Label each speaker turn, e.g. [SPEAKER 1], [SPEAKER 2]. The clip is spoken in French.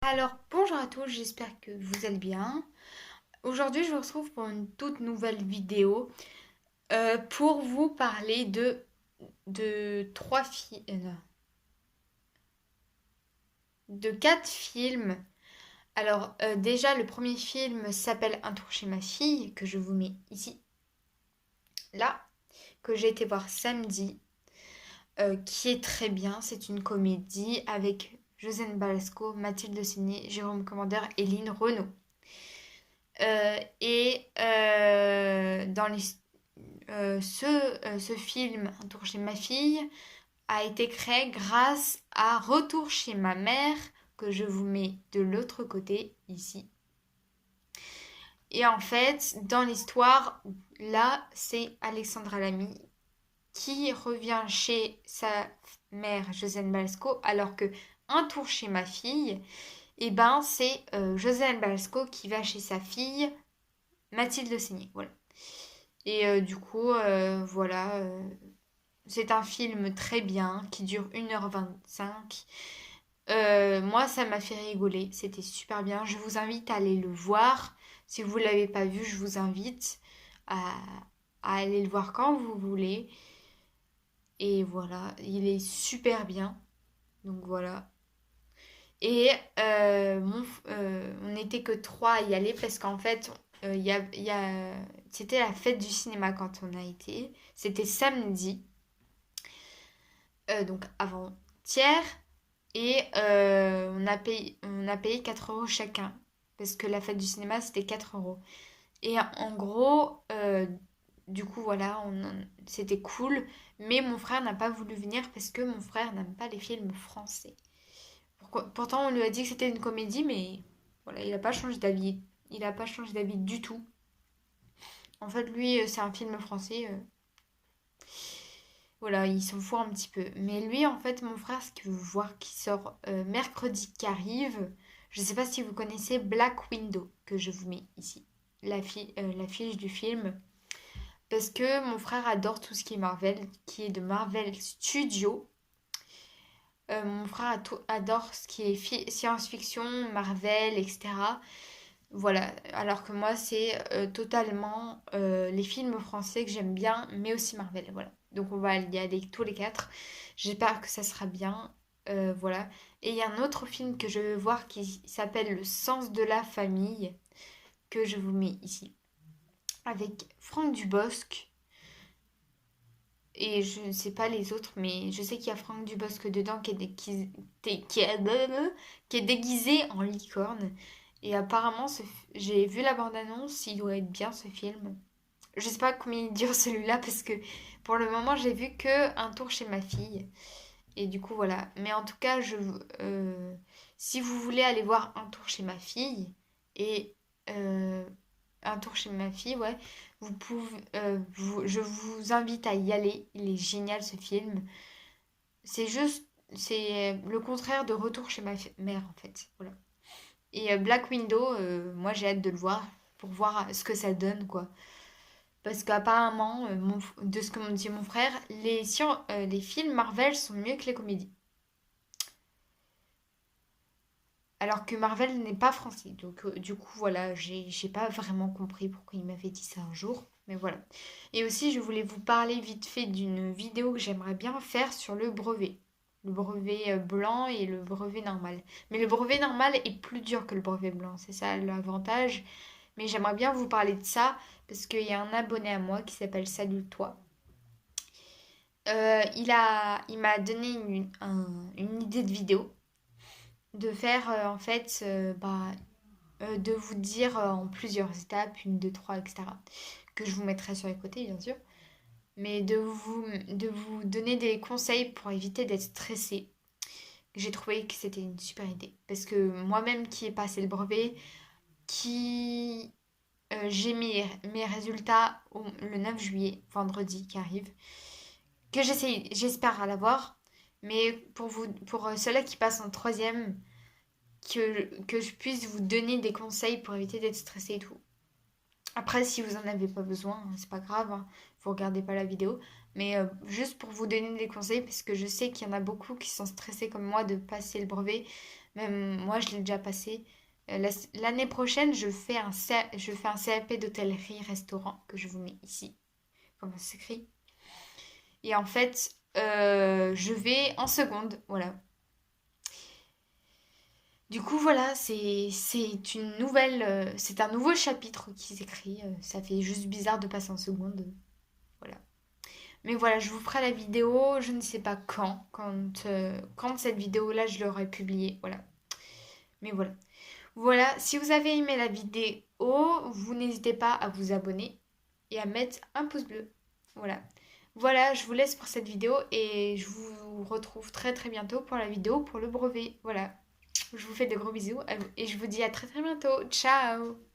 [SPEAKER 1] Alors, bonjour à tous, j'espère que vous allez bien. Aujourd'hui, je vous retrouve pour une toute nouvelle vidéo pour vous parler de trois films, de quatre films. Alors, déjà, le premier film s'appelle Un tour chez ma fille, que je vous mets ici, là, que j'ai été voir samedi, qui est très bien. C'est une comédie avec Josiane Balasco, Mathilde Seigné, Jérôme Commandeur et Lynn Renaud. Dans ce film, Un tour chez ma fille, a été créé grâce à Retour chez ma mère, que je vous mets de l'autre côté, ici. Et en fait, dans l'histoire, là, c'est Alexandra Lamy qui revient chez sa mère, Josiane Balasco, alors que Un tour chez ma fille, et ben, c'est Josiane Balasco qui va chez sa fille, Mathilde Seigné. Voilà. Et du coup, voilà, c'est un film très bien qui dure 1h25. Moi, ça m'a fait rigoler, c'était super bien. Je vous invite à aller le voir. Si vous ne l'avez pas vu, je vous invite à, à aller le voir quand vous voulez. Et voilà, il est super bien. Donc voilà. Et on n'était que trois à y aller parce qu'en fait, c'était la fête du cinéma quand on a été. C'était samedi, donc avant-hier. Et on a payé 4 euros chacun. Parce que la fête du cinéma, c'était 4 euros. Et en gros, du coup, voilà, c'était cool. Mais mon frère n'a pas voulu venir parce que mon frère n'aime pas les films français. Pourtant, on lui a dit que c'était une comédie, mais voilà, il n'a pas changé d'avis. Il n'a pas changé d'avis du tout. En fait, lui, c'est un film français. Voilà, il s'en fout un petit peu. Mais lui, en fait, mon frère, ce qu'il veut voir qui sort mercredi qui arrive, je ne sais pas si vous connaissez Black Widow, que je vous mets ici, l'affiche du film. Parce que mon frère adore tout ce qui est Marvel, qui est de Marvel Studios. Mon frère adore ce qui est science-fiction, Marvel, etc. Voilà, alors que moi, c'est totalement les films français que j'aime bien, mais aussi Marvel. Voilà. Donc on va y aller tous les quatre. J'espère que ça sera bien. Voilà. Et il y a un autre film que je veux voir qui s'appelle Le sens de la famille, que je vous mets ici. Avec Franck Dubosc. Et je ne sais pas les autres, mais je sais qu'il y a Franck Dubosc dedans qui est déguisé en licorne. Et apparemment, j'ai vu la bande-annonce, il doit être bien ce film. Je sais pas combien il dure celui-là parce que pour le moment, j'ai vu que un tour chez ma fille. Et du coup, voilà. Mais en tout cas, si vous voulez aller voir un tour chez ma fille et euh, un tour chez ma fille, ouais, vous pouvez, je vous invite à y aller. Il est génial ce film. C'est le contraire de Retour chez ma mère en fait. Voilà. Et Black Widow, moi j'ai hâte de le voir pour voir ce que ça donne quoi. Parce qu'apparemment, de ce que me dit mon frère, les films Marvel sont mieux que les comédies. Alors que Marvel n'est pas français. Donc du coup, voilà, j'ai pas vraiment compris pourquoi il m'avait dit ça un jour. Mais voilà. Et aussi, je voulais vous parler vite fait d'une vidéo que j'aimerais bien faire sur le brevet. Le brevet blanc et le brevet normal. Mais le brevet normal est plus dur que le brevet blanc. C'est ça l'avantage. Mais j'aimerais bien vous parler de ça parce qu'il y a un abonné à moi qui s'appelle Salut toi. Il m'a donné une idée de vidéo de faire en fait de vous dire en plusieurs étapes, une, deux, trois, etc. Que je vous mettrai sur les côtés bien sûr. Mais de vous donner des conseils pour éviter d'être stressé. J'ai trouvé que c'était une super idée. Parce que moi-même qui ai passé le brevet, qui j'ai mes résultats le 9 juillet, vendredi qui arrive, que j'espère l'avoir. Mais pour ceux-là qui passent en troisième, que je puisse vous donner des conseils pour éviter d'être stressé et tout. Après, si vous en avez pas besoin, c'est pas grave, hein, vous regardez pas la vidéo. Mais juste pour vous donner des conseils, parce que je sais qu'il y en a beaucoup qui sont stressés comme moi de passer le brevet. Même moi, je l'ai déjà passé. L'année prochaine, je fais un CAP d'hôtellerie-restaurant que je vous mets ici, comment ça s'écrit. Et en fait, je vais en seconde, voilà. Du coup, voilà, c'est un nouveau chapitre qui s'écrit. Ça fait juste bizarre de passer en seconde, voilà. Mais voilà, je vous ferai la vidéo, je ne sais pas quand cette vidéo-là, je l'aurai publiée, voilà. Mais voilà. Voilà, si vous avez aimé la vidéo, vous n'hésitez pas à vous abonner et à mettre un pouce bleu. Voilà. Voilà, je vous laisse pour cette vidéo et je vous retrouve très très bientôt pour la vidéo pour le brevet. Voilà. Je vous fais de gros bisous et je vous dis à très très bientôt. Ciao!